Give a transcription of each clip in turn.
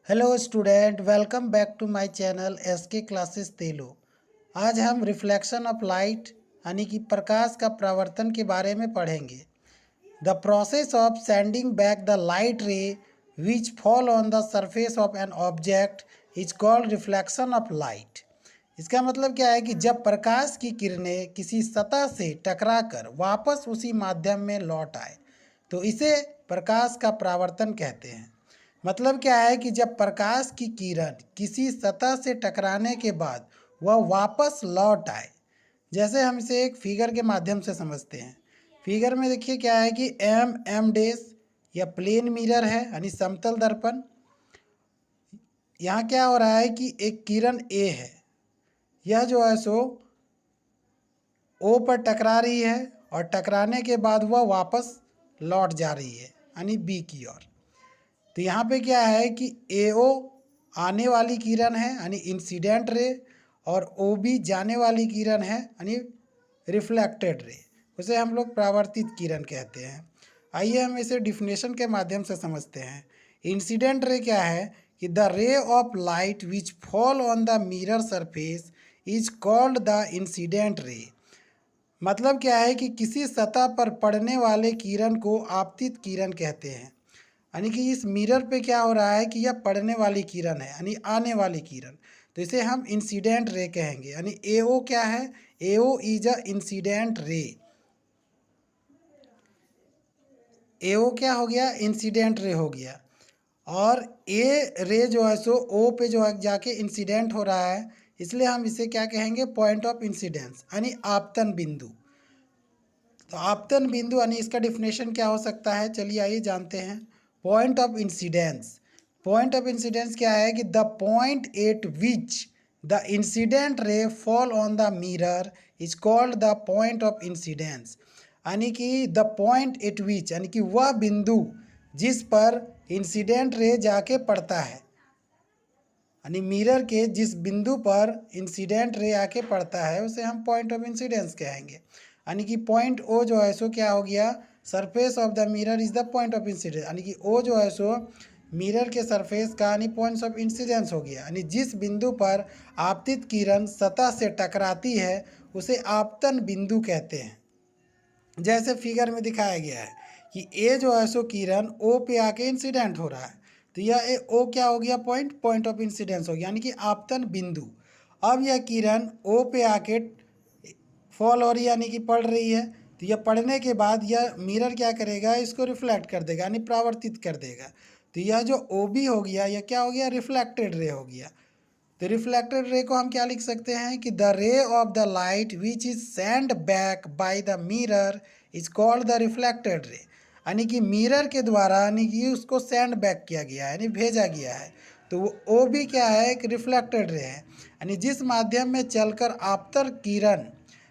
Hello student, welcome back to my channel SK classes तेलु। आज हम रिफ्लेक्शन ऑफ लाइट यानी कि प्रकाश का परावर्तन के बारे में पढ़ेंगे। The process of sending back the light रे विच fall on the surface of an object is called reflection of light. इसका मतलब क्या है कि जब प्रकाश की किरणें किसी सतह से टकराकर वापस उसी माध्यम में लौट आए तो इसे प्रकाश का परावर्तन कहते हैं। मतलब क्या है कि जब प्रकाश की किरण किसी सतह से टकराने के बाद वह वापस लौट आए, जैसे हम इसे एक फिगर के माध्यम से समझते हैं। फिगर में देखिए क्या है कि एम डेस या प्लेन मिरर है यानी समतल दर्पण। यहाँ क्या हो रहा है कि एक किरण ए है, यह जो है सो ओ पर टकरा रही है और टकराने के बाद वह वापस लौट जा रही है यानी बी की ओर। तो यहाँ पे क्या है कि एओ आने वाली किरण है यानी इंसिडेंट रे, और ओ बी जाने वाली किरण है यानी रिफ्लेक्टेड रे। उसे हम लोग परावर्तित किरण कहते हैं। आइए हम इसे डिफिनेशन के माध्यम से समझते हैं। इंसिडेंट रे क्या है कि the ray of light which fall on the mirror surface is called the incident ray. मतलब क्या है कि किसी सतह पर पड़ने वाले किरण को आपतित किरण कहते हैं। यानी कि इस मिरर पे क्या हो रहा है कि यह पड़ने वाली किरण है यानी आने वाली किरण, तो इसे हम इंसिडेंट रे कहेंगे। यानी एओ क्या है, AO is a incident ray. एओ क्या हो गया, इंसिडेंट रे हो गया। और ए रे जो है सो ओ पे जो है जाके इंसिडेंट हो रहा है, इसलिए हम इसे क्या कहेंगे, पॉइंट ऑफ इंसिडेंस यानी आपतन बिंदु। तो आपतन बिंदु यानी इसका डिफिनेशन क्या हो सकता है, चलिए आइए जानते हैं। Point of incidence, point of incidence क्या है कि the point eight which the incident ray fall on the mirror is called the point of incidence. यानी कि द पॉइंट एट विच यानी कि वह बिंदु जिस पर इंसिडेंट रे जाके पड़ता है, यानी मिरर के जिस बिंदु पर इंसिडेंट रे आके पड़ता है उसे हम पॉइंट ऑफ इंसिडेंस कहेंगे। यानी कि पॉइंट ओ जो है सो क्या हो गया, surface of the mirror is the point of incidence. यानी कि ओ जो है सो मिरर के सरफेस का यानी पॉइंट्स ऑफ इंसिडेंस हो गया। यानी जिस बिंदु पर आपतित किरण सतह से टकराती है उसे आपतन बिंदु कहते हैं। जैसे फिगर में दिखाया गया है कि ए जो है सो किरण ओ पे आके इंसिडेंट हो रहा है, तो यह ओ क्या हो गया, पॉइंट पॉइंट ऑफ इंसिडेंस हो गया यानी कि आपतन बिंदु। अब यह किरण ओ पे आके फॉल हो रही है यानी कि पड़ रही है, तो यह पड़ने के बाद यह मिरर क्या करेगा, इसको रिफ्लेक्ट कर देगा यानी परावर्तित कर देगा। तो यह जो ओ बी हो गया यह क्या हो गया, रिफ्लेक्टेड रे हो गया। तो रिफ्लेक्टेड रे को हम क्या लिख सकते हैं कि the ray of the light which is send back by the mirror is called the reflected ray. यानी कि मिरर के द्वारा यानी कि उसको सेंड बैक किया गया है यानी भेजा गया है, तो वो ओ भी क्या है, एक रिफ्लेक्टेड रे है। यानी जिस माध्यम में चलकर आपतर किरण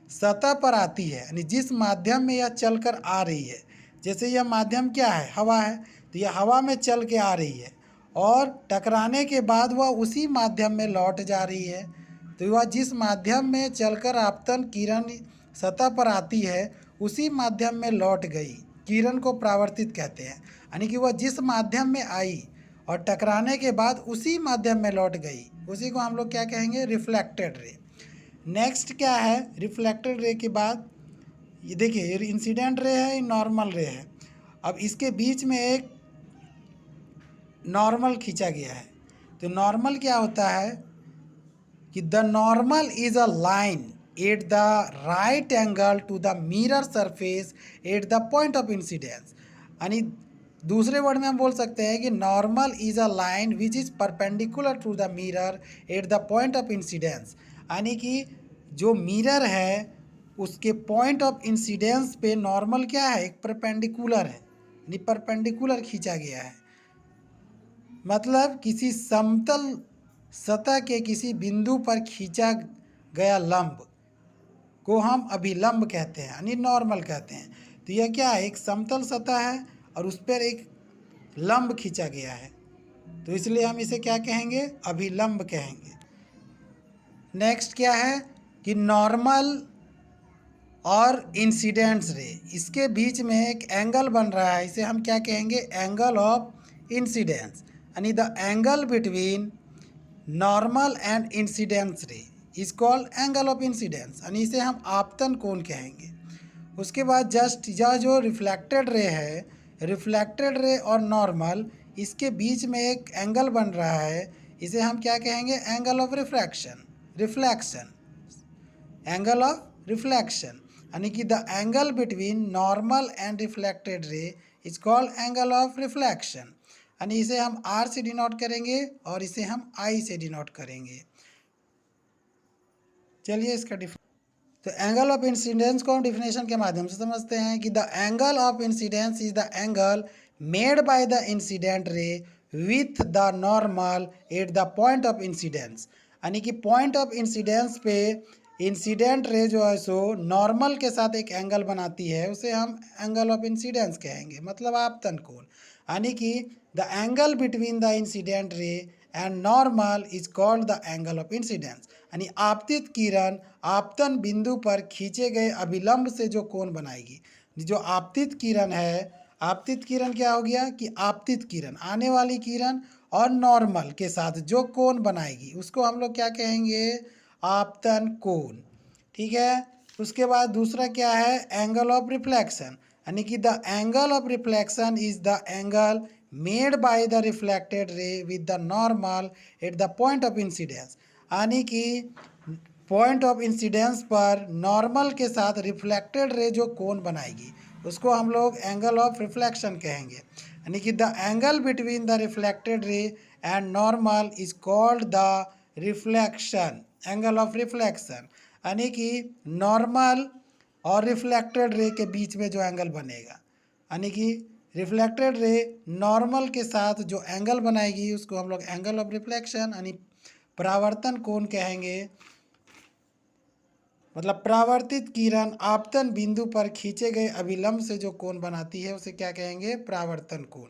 सतह पर आती है, यानी जिस माध्यम में यह चलकर आ रही है, जैसे यह माध्यम क्या है, हवा है, तो यह हवा में चल के आ रही है और टकराने के बाद वह उसी माध्यम में लौट जा रही है। तो वह जिस माध्यम में चलकर आपतन किरण सतह पर आती है उसी माध्यम में लौट गई, किरण को परावर्तित कहते हैं। यानी कि वह जिस माध्यम में आई और टकराने के बाद उसी माध्यम में लौट गई, उसी को हम लोग क्या कहेंगे, रिफ्लेक्टेड रे। नेक्स्ट क्या है, रिफ्लेक्टेड रे के बाद ये देखिए, ये इंसिडेंट रे है, नॉर्मल रे है। अब इसके बीच में एक नॉर्मल खींचा गया है। तो नॉर्मल क्या होता है कि the normal is a line at the right angle to the mirror surface at the point of incidence. यानी दूसरे वर्ड में हम बोल सकते हैं कि normal is a line which is perpendicular to the mirror at the point of incidence. यानी कि जो मिरर है उसके पॉइंट ऑफ इंसिडेंस पे नॉर्मल क्या है, एक परपेंडिकुलर है यानी परपेंडिकुलर खींचा गया है। मतलब किसी समतल सतह के किसी बिंदु पर खींचा गया लंब को हम अभिलंब कहते हैं यानी नॉर्मल कहते हैं। तो यह क्या है, एक समतल सतह है और उस पर एक लंब खींचा गया है, तो इसलिए हम इसे क्या कहेंगे, अभिलंब कहेंगे। नेक्स्ट क्या है कि नॉर्मल और इंसिडेंट्स रे, इसके बीच में एक एंगल बन रहा है, इसे हम क्या कहेंगे, एंगल ऑफ इंसिडेंस। यानी the angle between normal and incidence रे is called angle of incidence, यानी इसे हम आपतन कोण कहेंगे। उसके बाद जस्ट यह जो रिफ्लेक्टेड रे है, रिफ्लेक्टेड रे और नॉर्मल इसके बीच में एक एंगल बन रहा है, इसे हम क्या कहेंगे? Angle of refraction, reflection, angle of reflection, यानी कि the angle between normal and reflected ray is called angle of reflection, यानी इसे हम आर से डिनोट करेंगे और इसे हम आई से डिनोट करेंगे। चलिए इसका तो एंगल ऑफ इंसिडेंस को हम डिफिनेशन के माध्यम से समझते हैं कि the angle of incidence is the angle made by the incident ray with the normal at the point of incidence, यानी कि पॉइंट ऑफ इंसिडेंस पे इंसिडेंट रे जो है सो नॉर्मल के साथ एक एंगल बनाती है, उसे हम एंगल ऑफ इंसिडेंस कहेंगे, मतलब आपतन कोण, यानी कि the angle between the incident ray and normal is called the angle of incidence, यानी आपतित किरण आपतन बिंदु पर खींचे गए अभिलंब से जो कोण बनाएगी। जो आपतित किरण है, आपतित किरण क्या हो गया कि आपतित किरण आने वाली किरण और नॉर्मल के साथ जो कोण बनाएगी उसको हम लोग क्या कहेंगे? आपतन कोण। ठीक है। उसके बाद दूसरा क्या है? एंगल ऑफ रिफ्लेक्शन, यानी कि the angle of reflection is the angle made by the reflected ray with the normal at the point of incidence, यानी कि पॉइंट ऑफ इंसिडेंस पर नॉर्मल के साथ रिफ्लेक्टेड रे जो कोण बनाएगी उसको हम लोग एंगल ऑफ रिफ्लेक्शन कहेंगे, यानी कि the angle between the reflected ray and normal is called the reflection, angle of reflection, यानी कि नॉर्मल और रिफ्लेक्टेड रे के बीच में जो एंगल बनेगा, यानी कि रिफ्लेक्टेड रे नॉर्मल के साथ जो एंगल बनाएगी उसको हम लोग एंगल ऑफ रिफ्लेक्शन यानी परावर्तन कोण कहेंगे। मतलब परावर्तित किरण आपतन बिंदु पर खींचे गए अभिलंब से जो कोण बनाती है उसे क्या कहेंगे? परावर्तन कोण।